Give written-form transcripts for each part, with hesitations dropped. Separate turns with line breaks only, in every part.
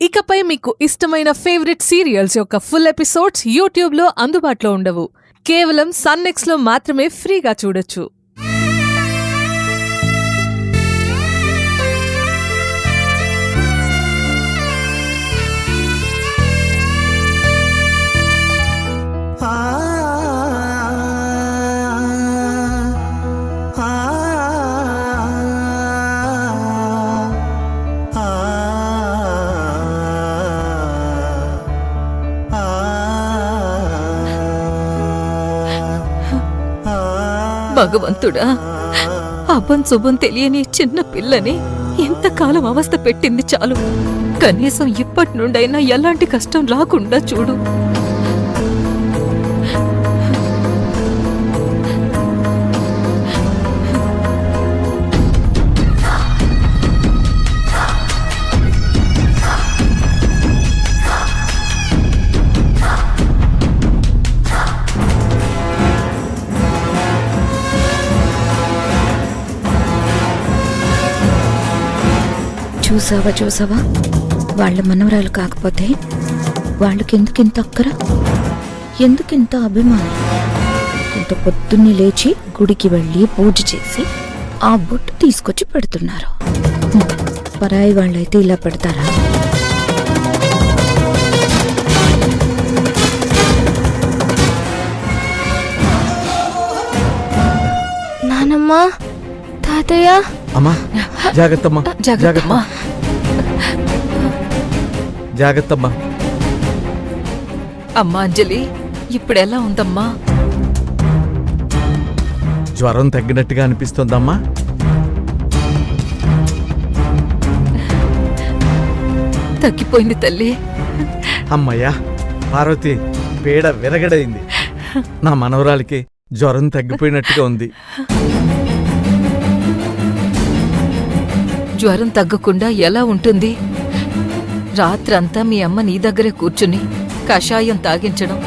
ఇకపై మీకు ఇష్టమైన ఫేవరెట్ సీరియల్స్ యొక్క ఫుల్ ఎపిసోడ్స్ యూట్యూబ్లో అందుబాటులో ఉండవు. కేవలం సన్నెక్స్లో మాత్రమే ఫ్రీగా చూడొచ్చు.
భగవంతుడా, అబ్బం శుభం తెలియని చిన్న పిల్లని ఎంతకాలం అవస్థ పెట్టింది చాలు. కనీసం ఇప్పటి నుండైనా ఎలాంటి కష్టం రాకుండా చూడు.
చూసావా వాళ్ళ మనవరాలు కాకపోతే వాళ్ళకెందుకింత అక్కర, ఎందుకింత అభిమానం? ఇంత పొద్దున్నే లేచి గుడికి వెళ్ళి పూజ చేసి ఆ బొట్టు తీసుకొచ్చి పెడుతున్నారు. పరాయి వాళ్ళైతే ఇలా పెడతారా?
నానమ్మ, తాతయ్య,
అమ్మా జాగ్రత్తమ్మా, జాగ్రత్తమ్మా, జాగ్రత్తమ్మా.
అమ్మా అంజలి, ఇప్పుడెలా ఉందమ్మా?
జ్వరం తగ్గినట్టుగా అనిపిస్తుందమ్మా.
తగ్గిపోయింది తల్లి.
అమ్మయ్యా, పార్వతి పేడ విరగడైంది. నా మనవరాలికి జ్వరం తగ్గిపోయినట్టుగా ఉంది.
జ్వరం తగ్గకుండా ఎలా ఉంటుంది? రాత్రంతా మీ అమ్మ నీ దగ్గరే కూర్చుని కషాయం తాగించడం,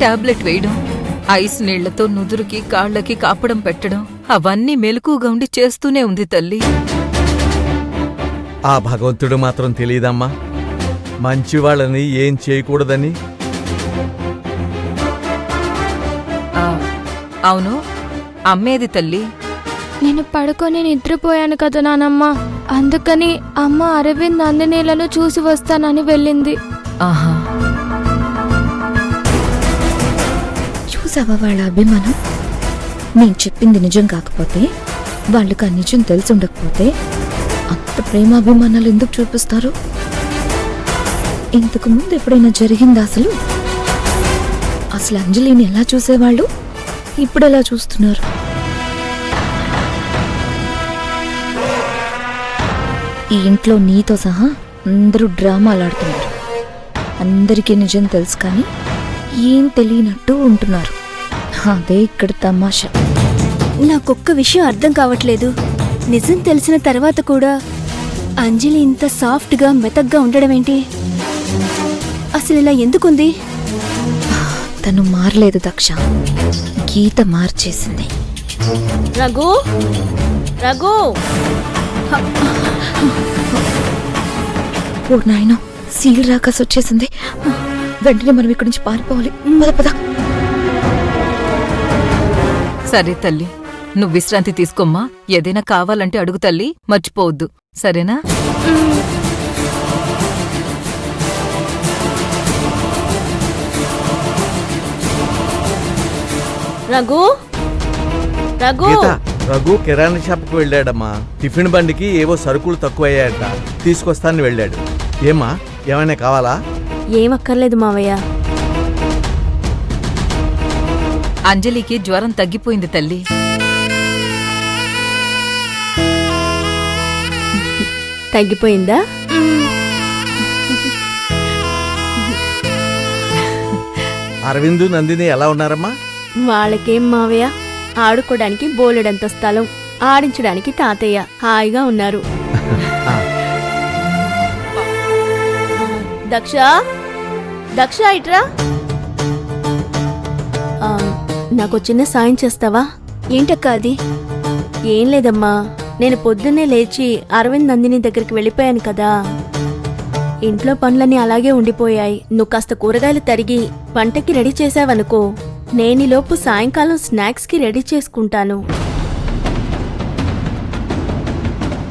టాబ్లెట్ వేయడం, ఐస్ నీళ్లతో నుదురుకి కాళ్లకి కాపడం పెట్టడం, అవన్నీ మెలకుగా ఉండి చేస్తూనే ఉంది తల్లి.
ఆ భగవంతుడు మాత్రం తెలియదమ్మా మంచి వాళ్ళని ఏం చేయకూడదని.
అవును, అమ్మేది తల్లి?
నేను పడుకొని నిద్రపోయాను కదా నానమ్మ, అందుకని అమ్మ అరవింద్ నందినీలను చూసి వస్తానని వెళ్ళింది.
ఆహా,
చూసావా వాళ్ళ అభిమానం? నేను చెప్పింది నిజం కాకపోతే, వాళ్ళకి ఆ నిజం తెలిసి ఉండకపోతే అంత ప్రేమాభిమానాలు ఎందుకు చూపిస్తారు? ఇంతకు ముందు ఎప్పుడైనా జరిగిందా అసలు? అంజలిని ఎలా చూసేవాళ్ళు, ఇప్పుడు ఎలా చూస్తున్నారు? ఈ ఇంట్లో నీతో సహా అందరూ డ్రామాలు ఆడుతున్నారు. అందరికీ నిజం తెలుసు కానీ ఏం తెలియనట్టు ఉంటున్నారు. అదే ఇక్కడ తమాషా.
నాకొక్క విషయం అర్థం కావట్లేదు. నిజం తెలిసిన తర్వాత కూడా అంజలి ఇంత సాఫ్ట్గా మెతగ్గా ఉండడం ఏంటి? అసలు ఇలా ఎందుకుంది?
తను మారలేదు దక్ష, గీత మార్చేసింది.
రఘు, రఘు,
ఓ నాయనో, సీల్ రాకాసి వచ్చేసింది. వెంటనే మనం ఇక్కడి నుంచి పారిపోవాలి. పద పద.
సరే తల్లి, నువ్వు విశ్రాంతి తీసుకోమ్మా. ఏదైనా కావాలంటే అడుగు తల్లి, మర్చిపోవద్దు, సరేనా?
రఘు, రఘు,
రఘు కిరాణా షాప్కి వెళ్ళాడమ్మా. టిఫిన్ బండికి ఏవో సరుకులు తక్కువయ్యాయట, తీసుకొస్తానని వెళ్ళాడు. ఏమ్మా, ఏమైనా కావాలా?
ఏమక్కర్లేదు మావయ్య.
అంజలికి జ్వరం తగ్గిపోయింది తల్లి.
తగ్గిపోయిందా?
అరవిందు నందిని ఎలా ఉన్నారమ్మా?
వాళ్ళకేం మావయ్య, ఆడుకోవడానికి బోలెడంత స్థలం, ఆడించడానికి తాతయ్య, హాయిగా ఉన్నారు. దక్ష, దక్ష ఇట్రా. నాకు చిన్న సాయం చేస్తావా?
ఏంటక్క అది?
ఏం లేదమ్మా, నేను పొద్దున్నే లేచి అరవింద్ నందిని దగ్గరికి వెళ్ళిపోయాను కదా. ఇంట్లో పనులన్నీ అలాగే ఉండిపోయాయి. నువ్వు కాస్త కూరగాయలు తరిగి వంటకి రెడీ చేసావనుకో, నేనిలోపు సాయంకాలం స్నాక్స్కి రెడీ చేసుకుంటాను.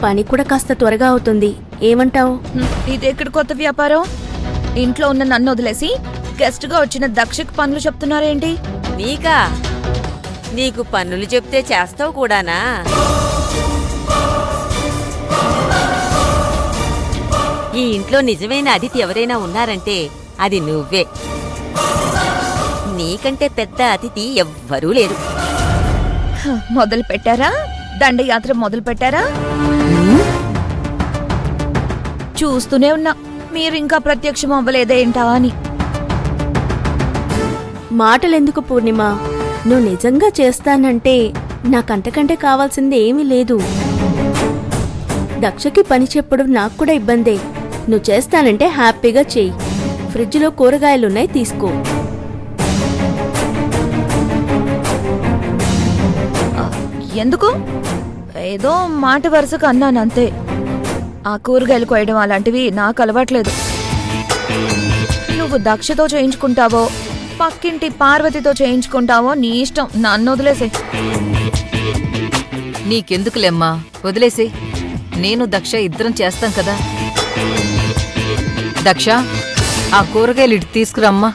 పని కూడా కాస్త త్వరగా అవుతుంది. ఏమంటావు?
ఇదెక్కడ కొత్త వ్యాపారం? ఇంట్లో ఉన్న నన్ను వదిలేసి గెస్ట్ గా వచ్చిన దక్షకి పనులు చెప్తున్నారేంటి?
నీకా? నీకు పన్నులు చెప్తే చేస్తావు కూడానా? ఈ ఇంట్లో నిజమైన అతిథి ఎవరైనా ఉన్నారంటే అది నువ్వే. నీకంటే పెద్ద అతిథి ఎవ్వరూ లేరు.
మొదలు పెట్టారా? దండయాత్ర మొదలు పెట్టారా? చూస్తూనే ఉన్నా మీరు ఇంకా ప్రత్యక్షం అవ్వలేదేంటా అని.
మాటలెందుకు పూర్ణిమ? నువ్వు నిజంగా చేస్తానంటే నాకంతకంటే కావాల్సింది ఏమీ లేదు. దక్షకి పని చెప్పడం నాకు కూడా ఇబ్బందే. నువ్వు చేస్తానంటే హ్యాపీగా చెయ్యి. ఫ్రిడ్జ్లో కూరగాయలున్నాయి, తీసుకో.
ఎందుకు? ఏదో మాట వరుసకు అన్నానంతే. ఆ కూరగాయలు కోయడం అలాంటివి నాకు అలవాట్లేదు. నువ్వు దక్షతో చేయించుకుంటావో పక్కింటి పార్వతితో చేయించుకుంటావో నీ ఇష్టం. నన్ను వదిలేసే.
నీకెందుకులేమ్మా, వదిలేసి. నేను దక్ష ఇద్దరం చేస్తాం కదా. దక్ష, ఆ కూరగాయలు ఇటు తీసుకురమ్మా.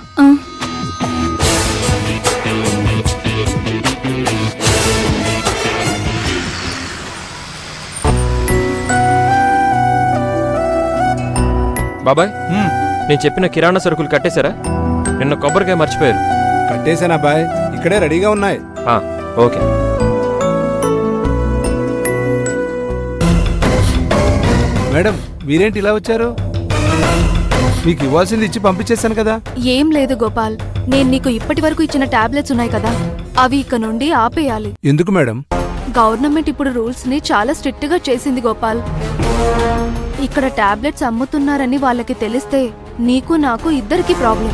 బాబాయ్, నేను చెప్పిన కిరాణా సరుకులు కట్టేశారా? నిన్న కొబ్బరికాయ మర్చిపోయారు.
కట్టేశాను అబ్బాయ్, ఇక్కడే రెడీగా ఉన్నాయి.
ఓకే.
మేడం, మీరేంటి ఇలా వచ్చారు? మీకు ఇవ్వాల్సింది ఇచ్చి పంపించేశాను కదా.
ఏం లేదు గోపాల్, నేను నీకు ఇప్పటి వరకు ఇచ్చిన టాబ్లెట్స్ ఉన్నాయి కదా, అవి ఇక నుండి ఆపేయాలి.
ఎందుకు మేడం?
గవర్నమెంట్ ఇప్పుడు రూల్స్ ని చాలా స్ట్రిక్ట్ గా చేసింది గోపాల్. ఇక్కడ టాబ్లెట్స్ అమ్ముతున్నారని వాళ్ళకి తెలిస్తే నీకు నాకు ఇద్దరికి ప్రాబ్లం.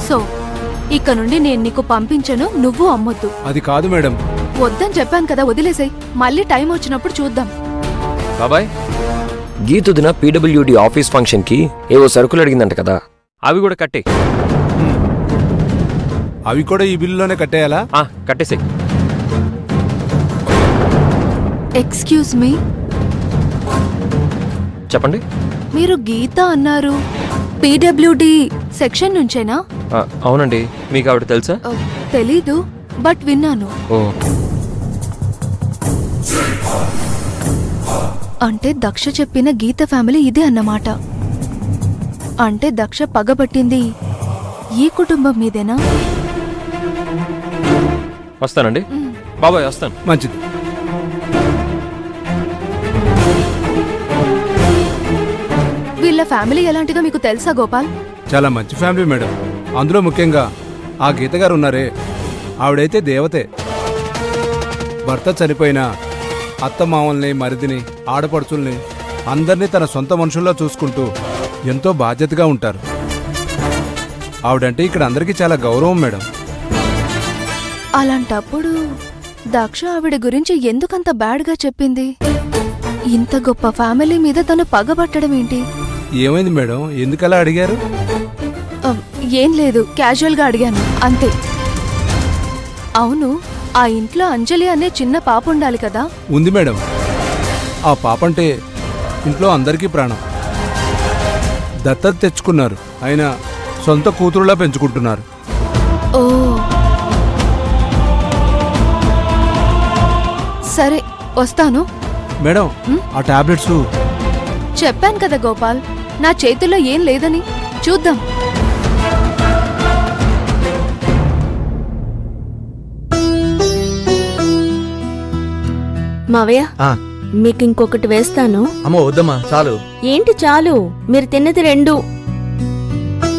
సో ఇక నుండి నేను నీకు పంపించను, నువ్వు అమ్మొద్దు.
అది కాదు మేడం.
వద్దని చెప్పాను కదా, వదిలేసాయి. మళ్ళీ టైం వచ్చినప్పుడు చూద్దాం.
బాబాయ్,
గీతుదిన పీడబ్ల్యూడి ఆఫీస్ ఫంక్షన్ కి ఏవో సరుకులు అడిగిందంట కదా,
అవి కూడా కట్టే.
అవి కూడా ఈ బిల్లులోనే కట్టేయాలా?
కట్టేసాయి.
ఎక్స్క్యూజ్ మీ,
చెప్పండి.
మీరు గీత అన్నారు, పీడబ్ల్యూడి సెక్షన్ నుంచేనా?
అవునండి. మీకు ఆవిడ తెలుసా?
తెలీదు, బట్ విన్నాను.
ఓ,
అంటే దక్ష చెప్పిన గీత ఫ్యామిలీ ఇదే అన్నమాట. అంటే దక్ష పగబట్టింది ఈ కుటుంబం మీదేనా?
వస్తానండి. బాబాయ్, వస్తాను.
మంచిది.
వీళ్ళ ఫ్యామిలీ ఎలాంటిదో మీకు తెలుసా గోపాల్?
చాలా మంచి ఫ్యామిలీ మేడం. అందులో ముఖ్యంగా ఆ గీత గారు ఉన్నారే, ఆవిడైతే దేవతే. భర్త చనిపోయిన అత్త మామల్ని, మరిదిని, ఆడపడుచుల్ని అందరినీ తన సొంత మనుషుల్లో చూసుకుంటూ ఎంతో బాధ్యతగా ఉంటారు. ఆవిడంటే ఇక్కడ అందరికీ చాలా గౌరవం మేడం.
అలాంటప్పుడు దక్ష ఆవిడ గురించి ఎందుకంత బ్యాడ్గా చెప్పింది? ఇంత గొప్ప ఫ్యామిలీ మీద తను పగబట్టడం ఏంటి?
ఏమైంది మేడం, ఎందుకలా అడిగారు?
ఏం లేదు, క్యాజువల్గా అడిగాను అంతే. అవును, ఆ ఇంట్లో అంజలి అనే చిన్న పాప ఉండాలి కదా?
ఉంది మేడం. ఆ పాపంటే ఇంట్లో అందరికీ ప్రాణం. దత్తత తెచ్చుకున్నారు, అయినా సొంత కూతురులా పెంచుకుంటున్నారు.
ఓ సరే, వస్తాను.
మేడం, ఆ టాబ్లెట్స్.
చెప్పాను కదా గోపాల్, నా చేతుల్లో ఏం లేదని. చూద్దాం.
మావయ్య, మీకు ఇంకొకటి వేస్తాను.
అమ్మ వద్దమ్మా, చాలు.
ఏంటి చాలు? మీరు తిన్నది 2.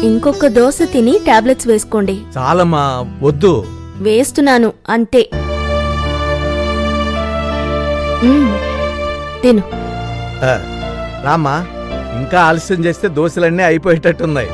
ఇంకొక దోశ తిని టాబ్లెట్స్ వేసుకోండి.
చాలమ్మా, వద్దు.
వేస్తున్నాను అంతే. తిను.
రామ్మా, ఇంకా ఆలస్యం చేస్తే దోశలన్నీ అయిపోయేటట్టున్నాయి.